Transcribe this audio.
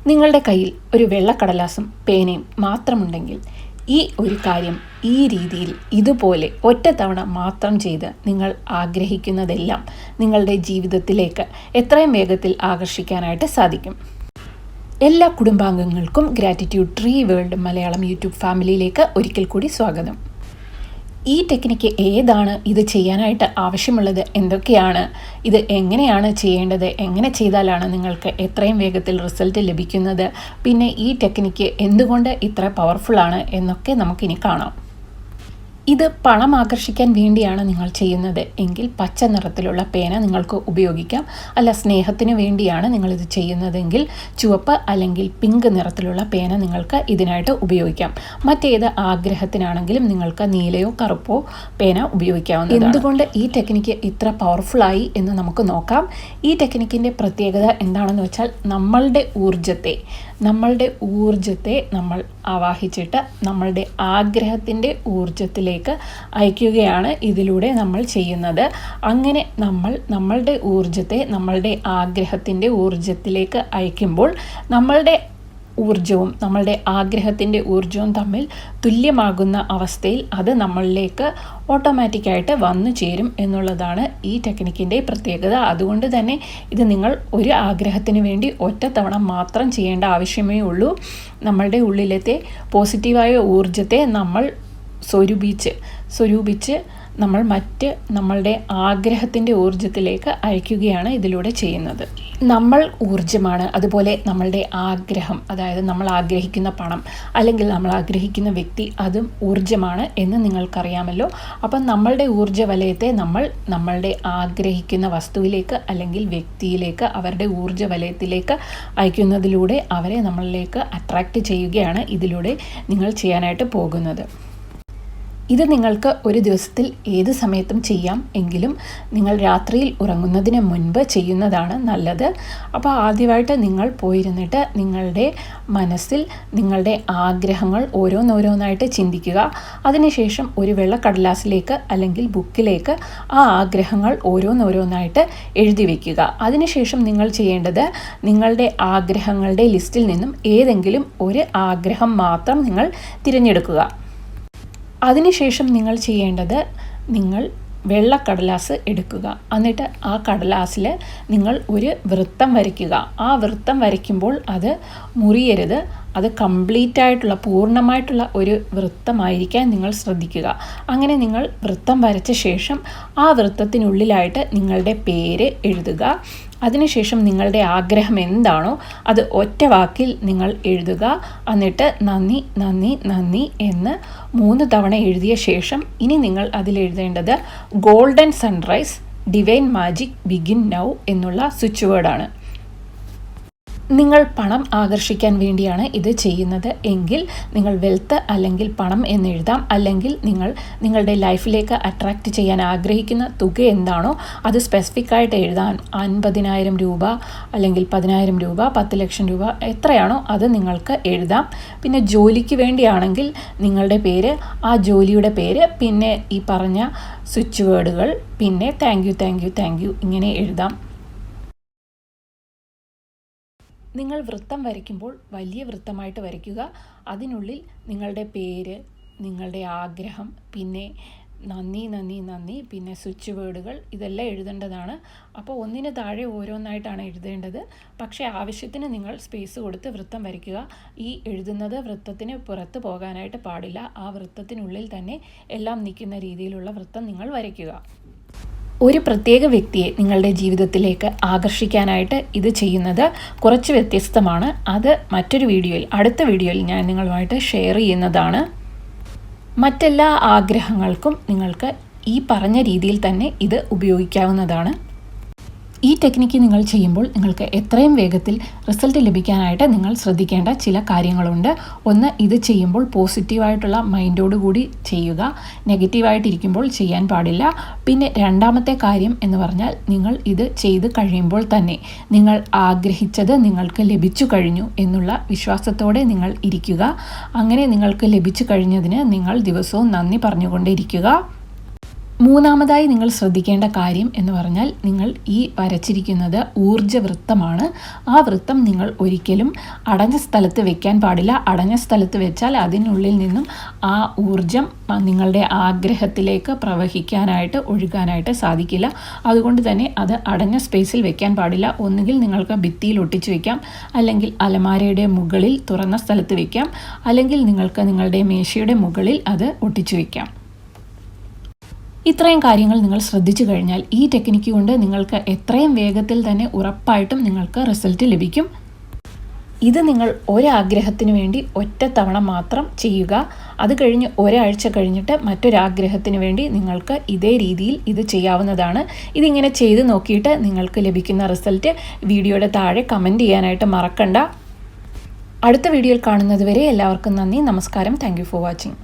നിങ്ങളുടെ കയ്യിൽ ഒരു വെള്ളക്കടലാസും പേനയും മാത്രമുണ്ടെങ്കിൽ ഈ ഒരു കാര്യം ഈ രീതിയിൽ ഇതുപോലെ ഒറ്റത്തവണ മാത്രം ചെയ്ത് നിങ്ങൾ ആഗ്രഹിക്കുന്നതെല്ലാം നിങ്ങളുടെ ജീവിതത്തിലേക്ക് എത്രയും വേഗത്തിൽ ആകർഷിക്കാനായിട്ട് സാധിക്കും. എല്ലാ കുടുംബാംഗങ്ങൾക്കും gratitude tree world Malayalam YouTube ഫാമിലിയിലേക്ക് ഒരിക്കൽ കൂടി സ്വാഗതം. ഈ ടെക്നിക്ക് ഏതാണ്, ഇത് ചെയ്യാനായിട്ട് ആവശ്യമുള്ളത് എന്തൊക്കെയാണ്, ഇത് എങ്ങനെയാണ് ചെയ്യേണ്ടത്, എങ്ങനെ ചെയ്താലാണ് നിങ്ങൾക്ക് എത്രയും വേഗത്തിൽ റിസൾട്ട് ലഭിക്കുന്നത്, പിന്നെ ഈ ടെക്നിക്ക് എന്തുകൊണ്ട് ഇത്ര പവർഫുള്ളാണ് എന്നൊക്കെ നമുക്കിനി കാണാം. ഇത് പണം ആകർഷിക്കാൻ വേണ്ടിയാണ് നിങ്ങൾ ചെയ്യുന്നത് എങ്കിൽ പച്ച നിറത്തിലുള്ള പേന നിങ്ങൾക്ക് ഉപയോഗിക്കാം. അല്ല, സ്നേഹത്തിന് വേണ്ടിയാണ് നിങ്ങളിത് ചെയ്യുന്നതെങ്കിൽ ചുവപ്പ് അല്ലെങ്കിൽ പിങ്ക് നിറത്തിലുള്ള പേന നിങ്ങൾക്ക് ഇതിനായിട്ട് ഉപയോഗിക്കാം. മറ്റേത് ആഗ്രഹത്തിനാണെങ്കിലും നിങ്ങൾക്ക് നീലയോ കറുപ്പോ പേന ഉപയോഗിക്കാവുന്നതാണ്. എന്തുകൊണ്ട് ഈ ടെക്നിക്ക് ഇത്ര പവർഫുള്ളായി എന്ന് നമുക്ക് നോക്കാം. ഈ ടെക്നിക്കിൻ്റെ പ്രത്യേകത എന്താണെന്ന് വെച്ചാൽ നമ്മളുടെ ഊർജത്തെ നമ്മൾ ആവാഹിച്ചിട്ട് നമ്മളുടെ ആഗ്രഹത്തിൻ്റെ ഊർജത്തിലേക്ക് അയക്കുകയാണ് ഇതിലൂടെ നമ്മൾ ചെയ്യുന്നത്. അങ്ങനെ നമ്മളുടെ ഊർജത്തെ നമ്മളുടെ ആഗ്രഹത്തിൻ്റെ ഊർജത്തിലേക്ക് അയക്കുമ്പോൾ നമ്മളുടെ ഊർജവും നമ്മളുടെ ആഗ്രഹത്തിൻ്റെ ഊർജവും തമ്മിൽ തുല്യമാകുന്ന അവസ്ഥയിൽ അത് നമ്മളിലേക്ക് ഓട്ടോമാറ്റിക്കായിട്ട് വന്നു ചേരും എന്നുള്ളതാണ് ഈ ടെക്നിക്കിൻ്റെ പ്രത്യേകത. അതുകൊണ്ട് തന്നെ ഇത് നിങ്ങൾ ഒരു ആഗ്രഹത്തിന് വേണ്ടി ഒറ്റത്തവണ മാത്രം ചെയ്യേണ്ട ആവശ്യമേ ഉള്ളൂ. നമ്മളുടെ ഉള്ളിലത്തെ പോസിറ്റീവായ ഊർജത്തെ നമ്മൾ സ്വരൂപിച്ച് നമ്മൾ നമ്മളുടെ ആഗ്രഹത്തിൻ്റെ ഊർജത്തിലേക്ക് അയക്കുകയാണ് ഇതിലൂടെ ചെയ്യുന്നത്. നമ്മൾ ഊർജമാണ്, അതുപോലെ നമ്മളുടെ ആഗ്രഹം, അതായത് നമ്മൾ ആഗ്രഹിക്കുന്ന പണം അല്ലെങ്കിൽ നമ്മൾ ആഗ്രഹിക്കുന്ന വ്യക്തി, അതും ഊർജമാണ് എന്ന് നിങ്ങൾക്കറിയാമല്ലോ. അപ്പം നമ്മളുടെ ഊർജ വലയത്തെ നമ്മളുടെ ആഗ്രഹിക്കുന്ന വസ്തുവിലേക്ക് അല്ലെങ്കിൽ വ്യക്തിയിലേക്ക്, അവരുടെ ഊർജ വലയത്തിലേക്ക് അയക്കുന്നതിലൂടെ അവരെ നമ്മളിലേക്ക് അട്രാക്റ്റ് ചെയ്യുകയാണ് ഇതിലൂടെ നിങ്ങൾ ചെയ്യാനായിട്ട് പോകുന്നത്. ഇത് നിങ്ങൾക്ക് ഒരു ദിവസത്തിൽ ഏത് സമയത്തും ചെയ്യാം, എങ്കിലും നിങ്ങൾ രാത്രിയിൽ ഉറങ്ങുന്നതിന് മുൻപ് ചെയ്യുന്നതാണ് നല്ലത്. അപ്പോൾ ആദ്യമായിട്ട് നിങ്ങൾ പോയിരുന്നിട്ട് നിങ്ങളുടെ മനസ്സിൽ നിങ്ങളുടെ ആഗ്രഹങ്ങൾ ഓരോന്നോരോന്നായിട്ട് ചിന്തിക്കുക. അതിനുശേഷം ഒരു വെള്ളക്കടലാസിലേക്ക് അല്ലെങ്കിൽ ബുക്കിലേക്ക് ആ ആഗ്രഹങ്ങൾ ഓരോന്നോരോന്നായിട്ട് എഴുതി വയ്ക്കുക. അതിനുശേഷം നിങ്ങൾ ചെയ്യേണ്ടത് നിങ്ങളുടെ ആഗ്രഹങ്ങളുടെ ലിസ്റ്റിൽ നിന്നും ഏതെങ്കിലും ഒരു ആഗ്രഹം മാത്രം നിങ്ങൾ തിരഞ്ഞെടുക്കുക. അതിനുശേഷം നിങ്ങൾ ചെയ്യേണ്ടത്, നിങ്ങൾ വെള്ളക്കടലാസ് എടുക്കുക. എന്നിട്ട് ആ കടലാസിൽ നിങ്ങൾ ഒരു വൃത്തം വരയ്ക്കുക. ആ വൃത്തം വരയ്ക്കുമ്പോൾ അത് മുറിയരുത്. അത് കംപ്ലീറ്റ് ആയിട്ടുള്ള പൂർണ്ണമായിട്ടുള്ള ഒരു വൃത്തമായിരിക്കാൻ നിങ്ങൾ ശ്രദ്ധിക്കുക. അങ്ങനെ നിങ്ങൾ വൃത്തം വരച്ച ശേഷം ആ വൃത്തത്തിനുള്ളിലായിട്ട് നിങ്ങളുടെ പേര് എഴുതുക. അതിനുശേഷം നിങ്ങളുടെ ആഗ്രഹം എന്താണോ അത് ഒറ്റ വാക്കിൽ നിങ്ങൾ എഴുതുക. എന്നിട്ട് നന്ദി നന്ദി നന്ദി എന്ന് 3 തവണ എഴുതിയ ശേഷം ഇനി നിങ്ങൾ അതിലെഴുതേണ്ടത് golden sunrise divine magic begin now എന്നുള്ള സ്വിച്ച് വേർഡാണ്. നിങ്ങൾ പണം ആകർഷിക്കാൻ വേണ്ടിയാണ് ഇത് ചെയ്യുന്നത് എങ്കിൽ നിങ്ങൾ വെൽത്ത് അല്ലെങ്കിൽ പണം എന്നെഴുതാം. അല്ലെങ്കിൽ നിങ്ങളുടെ ലൈഫിലേക്ക് അട്രാക്റ്റ് ചെയ്യാൻ ആഗ്രഹിക്കുന്ന തുക എന്താണോ അത് സ്പെസിഫിക് ആയിട്ട് എഴുതാൻ 50,000 രൂപ അല്ലെങ്കിൽ 10,000 രൂപ, 10 ലക്ഷം രൂപ, എത്രയാണോ അത് നിങ്ങൾക്ക് എഴുതാം. പിന്നെ ജോലിക്ക് വേണ്ടിയാണെങ്കിൽ നിങ്ങളുടെ പേര്, ആ ജോലിയുടെ പേര്, പിന്നെ ഈ പറഞ്ഞ സ്വിച്ച് വേർഡുകൾ, പിന്നെ താങ്ക് യു ഇങ്ങനെ എഴുതാം. നിങ്ങൾ വൃത്തം വരയ്ക്കുമ്പോൾ വലിയ വൃത്തമായിട്ട് വരയ്ക്കുക. അതിനുള്ളിൽ നിങ്ങളുടെ പേര്, നിങ്ങളുടെ ആഗ്രഹം, പിന്നെ നന്ദി, പിന്നെ സ്വിച്ച് വേർഡുകൾ, ഇതെല്ലാം എഴുതേണ്ടതാണ്. അപ്പോൾ ഒന്നിന് താഴെ ഓരോന്നായിട്ടാണ് എഴുതേണ്ടത്. പക്ഷേ ആവശ്യത്തിന് നിങ്ങൾ സ്പേസ് കൊടുത്ത് വൃത്തം വരയ്ക്കുക. ഈ എഴുതുന്നത് വൃത്തത്തിന് പുറത്ത് പോകാനായിട്ട് പാടില്ല. ആ വൃത്തത്തിനുള്ളിൽ തന്നെ എല്ലാം നിൽക്കുന്ന രീതിയിലുള്ള വൃത്തം നിങ്ങൾ വരയ്ക്കുക. ഒരു പ്രത്യേക വ്യക്തിയെ നിങ്ങളുടെ ജീവിതത്തിലേക്ക് ആകർഷിക്കാനായിട്ട് ഇത് ചെയ്യുന്നത് കുറച്ച് വ്യത്യസ്തമാണ്. അത് അടുത്ത വീഡിയോയിൽ ഞാൻ നിങ്ങളുമായിട്ട് ഷെയർ ചെയ്യുന്നതാണ്. മറ്റെല്ലാ ആഗ്രഹങ്ങൾക്കും നിങ്ങൾക്ക് ഈ പറഞ്ഞ രീതിയിൽ തന്നെ ഇത് ഉപയോഗിക്കാവുന്നതാണ്. ഈ ടെക്നിക്ക് നിങ്ങൾ ചെയ്യുമ്പോൾ നിങ്ങൾക്ക് എത്രയും വേഗത്തിൽ റിസൾട്ട് ലഭിക്കാനായിട്ട് നിങ്ങൾ ശ്രദ്ധിക്കേണ്ട ചില കാര്യങ്ങളുണ്ട്. ഒന്ന്, ഇത് ചെയ്യുമ്പോൾ പോസിറ്റീവായിട്ടുള്ള മൈൻഡോടുകൂടി ചെയ്യുക. നെഗറ്റീവായിട്ടിരിക്കുമ്പോൾ ചെയ്യാൻ പാടില്ല. പിന്നെ രണ്ടാമത്തെ കാര്യം എന്ന് പറഞ്ഞാൽ, നിങ്ങൾ ഇത് ചെയ്ത് കഴിയുമ്പോൾ തന്നെ നിങ്ങൾ ആഗ്രഹിച്ചത് നിങ്ങൾക്ക് ലഭിച്ചു കഴിഞ്ഞു എന്നുള്ള വിശ്വാസത്തോടെ നിങ്ങൾ ഇരിക്കുക. അങ്ങനെ നിങ്ങൾക്ക് ലഭിച്ചു കഴിഞ്ഞതിന് നിങ്ങൾ ദിവസവും നന്ദി പറഞ്ഞുകൊണ്ടിരിക്കുക. മൂന്നാമതായി നിങ്ങൾ ശ്രദ്ധിക്കേണ്ട കാര്യം എന്ന് പറഞ്ഞാൽ നിങ്ങൾ ഈ വരച്ചിരിക്കുന്നത് ഊർജ്ജവൃത്തമാണ്. ആ വൃത്തം നിങ്ങൾ ഒരിക്കലും അടഞ്ഞ സ്ഥലത്ത് വെക്കാൻ പാടില്ല. അടഞ്ഞ സ്ഥലത്ത് വെച്ചാൽ അതിനുള്ളിൽ നിന്നും ആ ഊർജം നിങ്ങളുടെ ആഗ്രഹത്തിലേക്ക് പ്രവഹിക്കാനായിട്ട് ഒഴുകാനായിട്ട് സാധിക്കില്ല. അതുകൊണ്ട് തന്നെ അത് അടഞ്ഞ സ്പേസിൽ വെക്കാൻ പാടില്ല. ഒന്നുകിൽ നിങ്ങൾക്ക് ഭിത്തിയിൽ ഒട്ടിച്ചു വയ്ക്കാം, അല്ലെങ്കിൽ അലമാരയുടെ മുകളിൽ തുറന്ന സ്ഥലത്ത് വയ്ക്കാം, അല്ലെങ്കിൽ നിങ്ങൾക്ക് നിങ്ങളുടെ മേശയുടെ മുകളിൽ അത് ഒട്ടിച്ചു വയ്ക്കാം. ഇത്രയും കാര്യങ്ങൾ നിങ്ങൾ ശ്രദ്ധിച്ചു കഴിഞ്ഞാൽ ഈ ടെക്നിക്ക് കൊണ്ട് നിങ്ങൾക്ക് എത്രയും വേഗത്തിൽ തന്നെ ഉറപ്പായിട്ടും നിങ്ങൾക്ക് റിസൾട്ട് ലഭിക്കും. ഇത് നിങ്ങൾ ഒരാഗ്രഹത്തിന് വേണ്ടി ഒറ്റത്തവണ മാത്രം ചെയ്യുക. അത് കഴിഞ്ഞ് ഒരാഴ്ച കഴിഞ്ഞിട്ട് മറ്റൊരാഗ്രഹത്തിന് വേണ്ടി നിങ്ങൾക്ക് ഇതേ രീതിയിൽ ഇത് ചെയ്യാവുന്നതാണ്. ഇതിങ്ങനെ ചെയ്ത് നോക്കിയിട്ട് നിങ്ങൾക്ക് ലഭിക്കുന്ന റിസൾട്ട് വീഡിയോയുടെ താഴെ കമൻറ്റ് ചെയ്യാനായിട്ട് മറക്കണ്ട. അടുത്ത വീഡിയോയിൽ കാണുന്നത് വരെ എല്ലാവർക്കും നന്ദി, നമസ്കാരം. Thank you for watching.